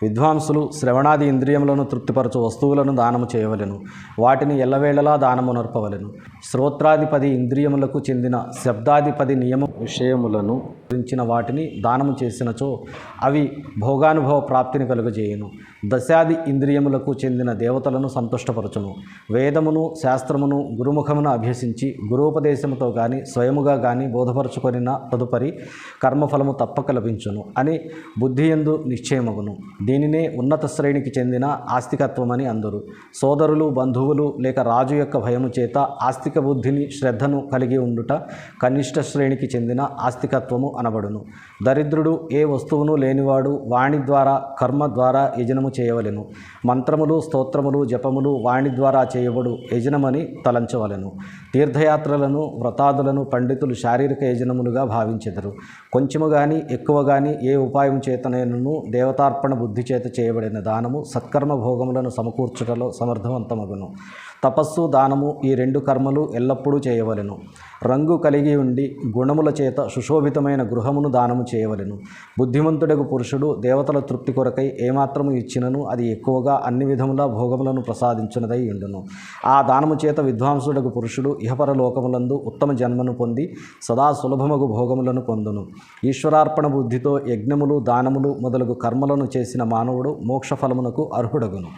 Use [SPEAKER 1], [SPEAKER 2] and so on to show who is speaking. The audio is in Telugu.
[SPEAKER 1] విద్వాంసులు శ్రవణాది ఇంద్రియములను తృప్తిపరచు వస్తువులను దానము చేయవలెను. వాటిని ఎల్లవేళలా దానము నర్పవలెను. శ్రోత్రాది 10 ఇంద్రియములకు చెందిన శబ్దాది 10 నియమ విషయములను గురించిన వాటిని దానము చేసినచో అవి భోగానుభవ ప్రాప్తిని కలుగజేయును. దశాది ఇంద్రియములకు చెందిన దేవతలను సంతుష్టపరచును. వేదమును శాస్త్రమును గురుముఖమును అభ్యసించి గురూపదేశముతో గాని స్వయముగా గాని బోధపరచుకొనిన తదుపరి కర్మఫలము తప్పక లభించును అని బుద్ధియందు నిశ్చయమగును. దీనినే ఉన్నత శ్రేణికి చెందిన ఆస్తికత్వమని అందరు. సోదరులు, బంధువులు లేక రాజు యొక్క భయము చేత ఆస్తిక బుద్ధిని శ్రద్ధను కలిగి ఉండుట కనిష్ట శ్రేణికి చెందిన ఆస్తికత్వము అనబడును. దరిద్రుడు ఏ వస్తువును లేనివాడు వాణి ద్వారా కర్మ ద్వారా యజనము చేయవలెను. మంత్రములు, స్తోత్రములు, జపములు వాణి ద్వారా చేయబడు యజనమని తలంచవలెను. తీర్థయాత్రలను, వ్రతాదులను పండితులు శారీరక యజనములుగా భావించెదరు. కొంచెము గాని ఎక్కువ గాని ఏ ఉపాయం చేతనైనను దేవతార్పణ బుద్ధి చేత చేయబడిన దానము సత్కర్మ భోగములను సమకూర్చుటలో సమర్థవంతమగును. తపస్సు, దానము ఈ 2 కర్మలు ఎల్లప్పుడూ చేయవలెను. రంగు కలిగి ఉండి గుణముల చేత సుశోభితమైన గృహమును దానము చేయవలెను. బుద్ధిమంతుడగు పురుషుడు దేవతల తృప్తి కొరకై ఏమాత్రము ఇచ్చినను అది ఎక్కువగా అన్ని విధముల భోగములను ప్రసాదించునదై ఉండును. ఆ దానము చేత విద్వాంసుడగు పురుషుడు ఇహపరలోకములందు ఉత్తమ జన్మను పొంది సదా సులభమగు భోగములను పొందును. ఈశ్వరార్పణ బుద్ధితో యజ్ఞములు, దానములు మొదలగు కర్మలను చేసిన మానవుడు మోక్షఫలమునకు అర్హుడగును.